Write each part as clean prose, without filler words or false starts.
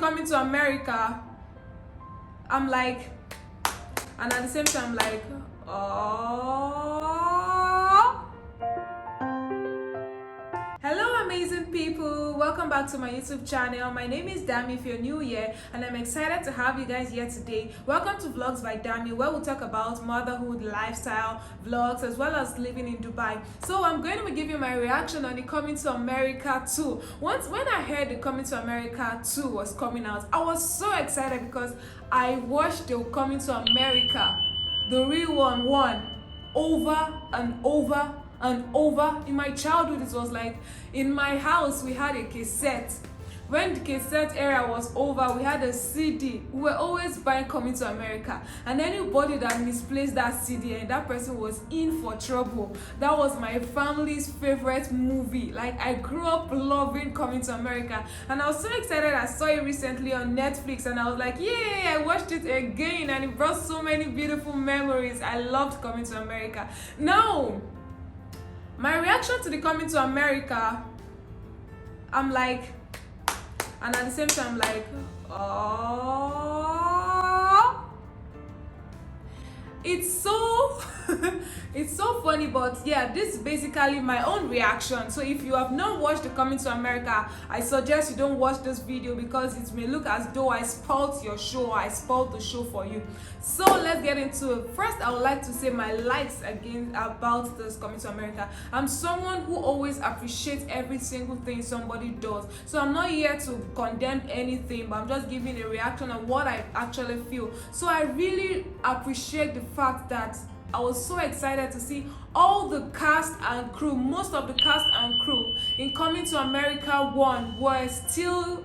Coming to America, I'm like, and at the same time, I'm like, oh. Hello amazing people, welcome back to my YouTube channel. My name is Dami if you're new here, and I'm excited to have you guys here today. Welcome to Vlogs by Dami, where we'll talk about motherhood, lifestyle, vlogs, as well as living in Dubai. So I'm going to be giving my reaction on the Coming to America 2. When I heard the Coming to America 2 was coming out, I was so excited because I watched the Coming to America, the real one, over and over and over. In my childhood, it was like in my house we had a cassette. When the cassette era was over, we had a CD. We were always buying Coming to America, and anybody that misplaced that CD, and that person was in for trouble. That was my family's favorite movie. Like, I grew up loving Coming to America, and I was so excited. I saw it recently on Netflix, and I was like, yay, I watched it again, and it brought so many beautiful memories. I loved Coming to America. Now, my reaction to the Coming to America, I'm like, and at the same time, I'm like, oh, it's so it's so funny. But yeah, this is basically my own reaction. So if you have not watched the Coming to America, I suggest you don't watch this video because it may look as though I spoiled your show, or I spoiled the show for you. So let's get into it. First, I would like to say my likes again about this Coming to America. I'm someone who always appreciates every single thing somebody does, so I'm not here to condemn anything, but I'm just giving a reaction of what I actually feel. So I really appreciate the fact that I was so excited to see all the cast and crew, most of the cast and crew in Coming to America 1 were still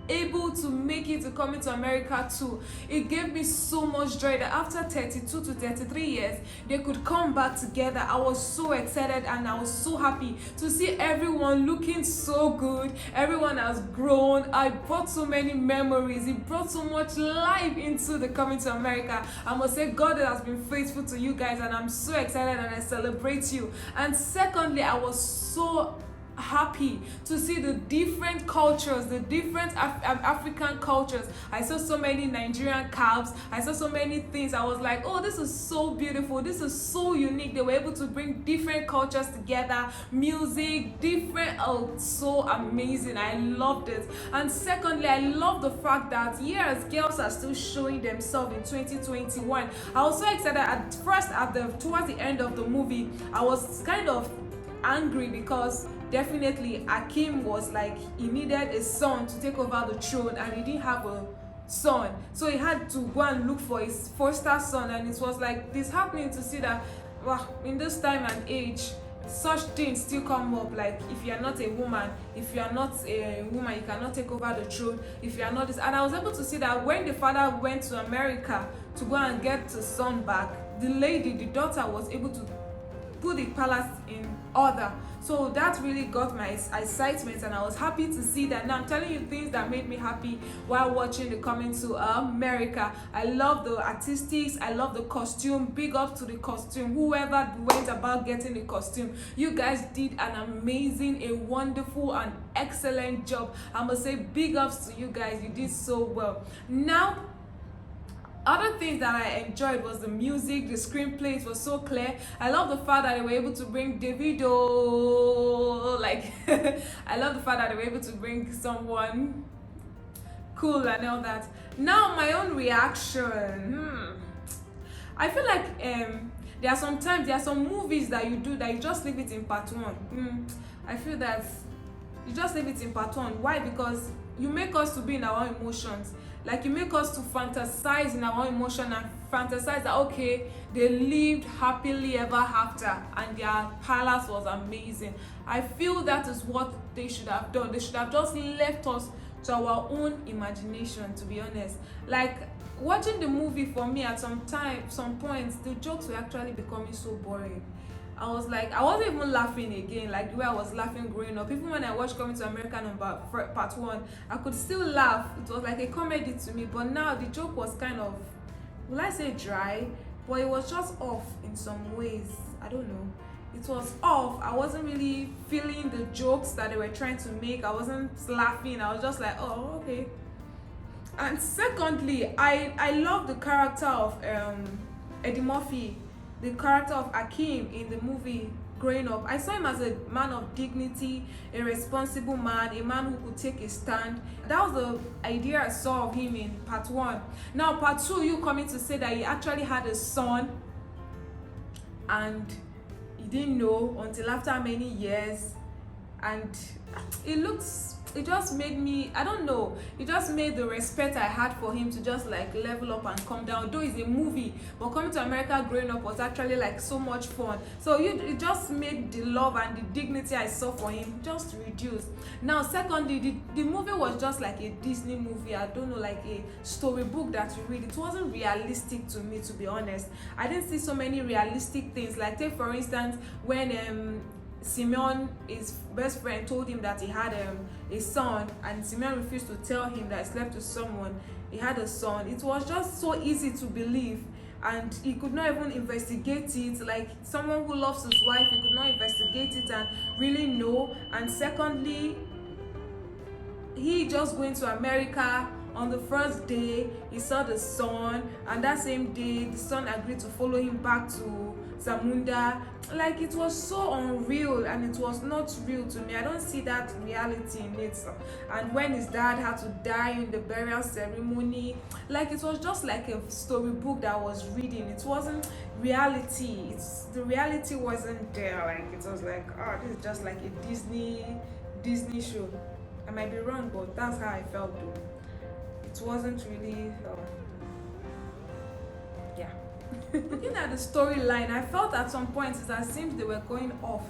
able to make it to Coming to America 2. It gave me so much joy that after 32 to 33 years, they could come back together. I was so excited, and I was so happy to see everyone looking so good. Everyone has grown. I brought so many memories. It brought so much life into the Coming to America. I must say, God has been faithful to you guys, and I'm so excited, and I celebrate you. And secondly, I was so happy to see the different cultures, the different African cultures. I saw so many Nigerian cabs. I saw so many things. I was like, oh, this is so beautiful. This is so unique. They were able to bring different cultures together, music, different. Oh, so amazing. I loved it. And secondly, I love the fact that yes, girls are still showing themselves in 2021. I was so excited at first. Towards the end of the movie, I was kind of angry because definitely Akim was like, he needed a son to take over the throne, and he didn't have a son, so he had to go and look for his foster son. And it was like this happening to see that, wow, in this time and age, such things still come up. Like, if you are not a woman, you cannot take over the throne. If you are not this, and I was able to see that when the father went to America to go and get the son back, the daughter was able to put the palace in order. So that really got my excitement, and I was happy to see that. Now I'm telling you things that made me happy while watching the Coming to America. I love the artistics, I love the costume. Big up to the costume, whoever went about getting the costume. You guys did an amazing, a wonderful and excellent job. I must say big ups to you guys. You did so well. Now, other things that I enjoyed was the music, the screenplay. It was so clear. I love the fact that they were able to bring Davido. Like, I love the fact that they were able to bring someone cool and all that. Now, my own reaction. I feel like there are some movies that you do that you just leave it in part 1. I feel that you just leave it in part 1. Why? Because you make us to be in our own emotions. Like, you make us to fantasize in our own emotion and fantasize that, okay, they lived happily ever after and their palace was amazing. I feel that is what they should have done. They should have just left us to our own imagination, to be honest. Like, watching the movie, for me, at some points, the jokes were actually becoming so boring. I was like, I wasn't even laughing again like the way I was laughing growing up. Even when I watched Coming to America part 1, I could still laugh. It was like a comedy to me. But now the joke was kind of, will I say dry? But it was just off in some ways. I don't know. It was off. I wasn't really feeling the jokes that they were trying to make. I wasn't laughing. I was just like, oh, okay. And secondly, I love the character of Eddie Murphy, the character of Akeem in the movie growing up. I saw him as a man of dignity, a responsible man, a man who could take a stand. That was the idea I saw of him in part one. Now, part two, you coming to say that he actually had a son and he didn't know until after many years, and it just made me, I don't know, it just made the respect I had for him to just like level up and come down. Though it's a movie, but coming to America growing up was actually like so much fun. So it just made the love and the dignity I saw for him just reduce. Now secondly, the movie was just like a Disney movie. I don't know, like a storybook that you read. It wasn't realistic to me, to be honest. I didn't see so many realistic things. Like take for instance when Simeon, his best friend, told him that he had a son, and Simeon refused to tell him that he slept with someone. He had a son. It was just so easy to believe, and he could not even investigate it. Like someone who loves his wife, he could not investigate it and really know. And secondly, he just going to America. On the first day, he saw the son, and that same day, the son agreed to follow him back to Zamunda. Like it was so unreal, and it was not real to me. I don't see that reality in it. And when his dad had to die in the burial ceremony, like it was just like a storybook that I was reading. It wasn't reality. The reality wasn't there. Like it was like, oh, this is just like a Disney show. I might be wrong, but that's how I felt though. It wasn't really yeah. Looking at the storyline, I felt at some point it as if they were going off,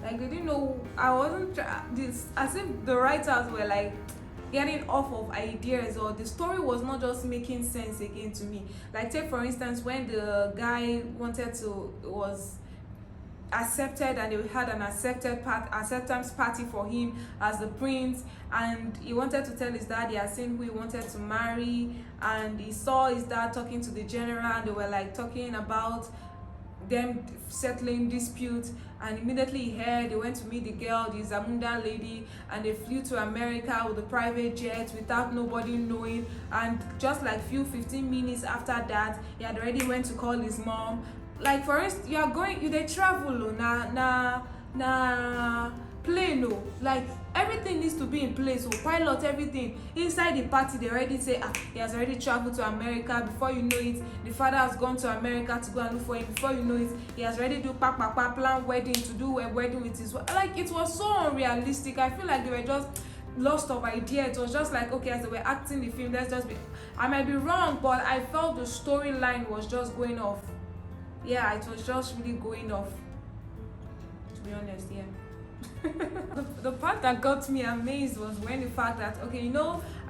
like they didn't know. I wasn't this, as if the writers were like getting off of ideas, or the story was not just making sense again to me. Like take for instance when the guy was accepted, and they had an acceptance party for him as the prince, and he wanted to tell his dad he had seen who he wanted to marry, and he saw his dad talking to the general, and they were like talking about them settling disputes, and immediately he heard they went to meet the girl, the Zamunda lady, and they flew to America with a private jet without nobody knowing. And just like 15 minutes after that, he had already went to call his mom. Like for instance, they travel na plane, like everything needs to be in place. So pilot everything inside the party, they already say he has already traveled to America. Before you know it, the father has gone to America to go and look for him. Before you know it, he has already plan wedding, to do a wedding with his wife. Like it was so unrealistic. I feel like they were just lost of idea. It was just like, okay, as they were acting the film, let's just be, I might be wrong, but I felt the storyline was just going off. Yeah, it was just really going off, to be honest. Yeah. The part that got me amazed was when the fact that, okay,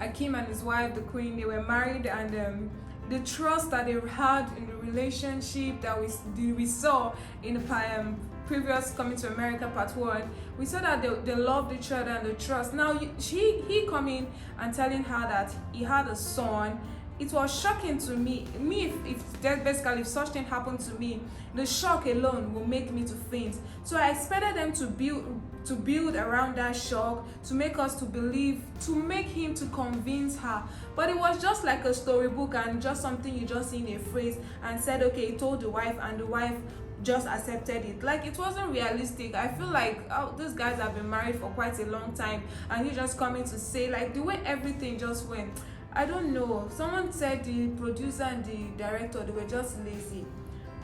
Akeem and his wife, the queen, they were married, and the trust that they had in the relationship that we saw in the previous Coming to America part 1, we saw that they loved each other, and the trust. Now he coming and telling her that he had a son. It was shocking to me. If such thing happened to me, the shock alone will make me to faint. So I expected them to build around that shock, to make us to believe, to make him to convince her. But it was just like a storybook, and just something you just see in a phrase and said, okay, he told the wife, and the wife just accepted it. Like it wasn't realistic. I feel like these guys have been married for quite a long time, and he's just coming to say, like, the way everything just went, I don't know. Someone said the producer and the director, they were just lazy.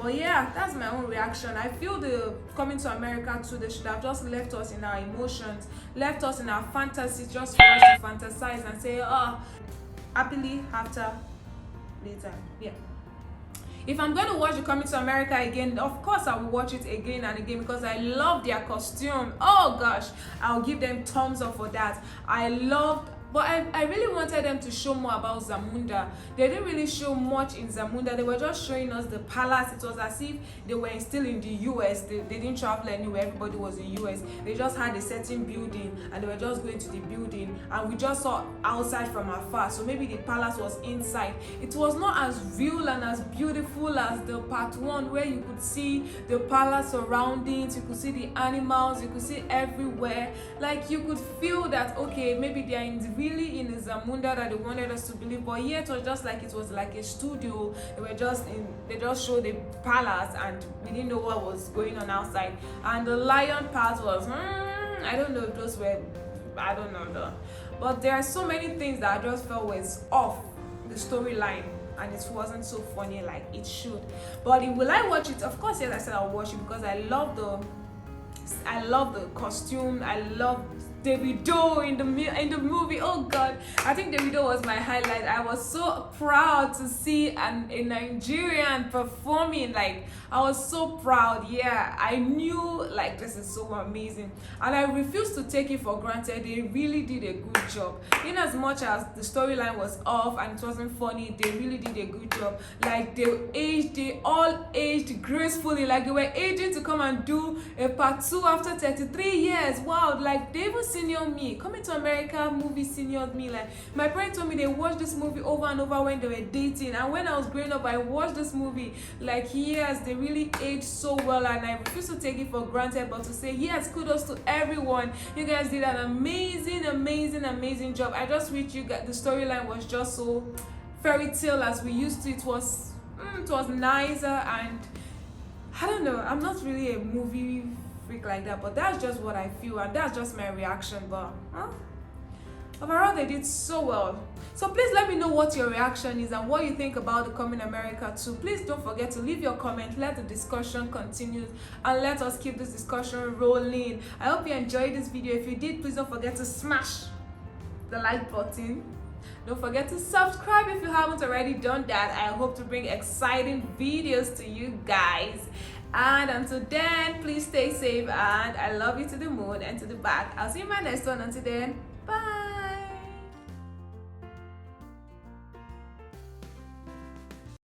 But yeah, that's my own reaction. I feel the Coming to America too, they should have just left us in our emotions, left us in our fantasies, just for us to fantasize and say, happily after later. Yeah. If I'm going to watch the Coming to America again, of course I will watch it again and again, because I love their costume. Oh gosh, I'll give them thumbs up for that. But I really wanted them to show more about Zamunda. They didn't really show much in Zamunda. They were just showing us the palace. It was as if they were still in the US. They didn't travel anywhere. Everybody was in US. They just had a certain building, and they were just going to the building, and we just saw outside from afar. So maybe the palace was inside. It was not as real and as beautiful as the part 1, where you could see the palace surroundings, you could see the animals, you could see everywhere. Like you could feel that, okay, maybe they are individuals really in a Zamunda that they wanted us to believe, but here it was like a studio. They just showed the palace, and we didn't know what was going on outside. And the lion part was I don't know if those were, I don't know though. But there are so many things that I just felt was off the storyline, and it wasn't so funny like it should. But will I watch it? Of course, yes, I said I'll watch it because I love the costume. I love Davido in the movie. Oh God, I think Davido was my highlight. I was so proud to see a Nigerian performing. Like, I was so proud. Yeah, I knew like this is so amazing, and I refuse to take it for granted. They really did a good job. In as much as the storyline was off and it wasn't funny, they really did a good job. Like, they all aged gracefully. Like, they were aging to come and do a part 2 after 33 years. Wow, like they even senior me. Coming to America movie seniored me. Like, my parents told me they watched this movie over and over when they were dating, and when I was growing up I watched this movie. Like, yes, they really aged so well, and I refuse to take it for granted, but to say yes, kudos to everyone. You guys did an amazing job. I just wish you got the storyline was just so fairy tale as we used to. It was nicer, and I don't know, I'm not really a movie freak like that, but that's just what I feel, and that's just my reaction. But overall, they did so well. So please let me know what your reaction is and what you think about the Coming America 2. Please don't forget to leave your comment. Let the discussion continue, and let us keep this discussion rolling. I hope you enjoyed this video. If you did, please don't forget to smash the like button. Don't forget to subscribe if you haven't already done that. I hope to bring exciting videos to you guys. And until then, please stay safe, and I love you to the moon and to the back. I'll see you in my next one. Until then, bye.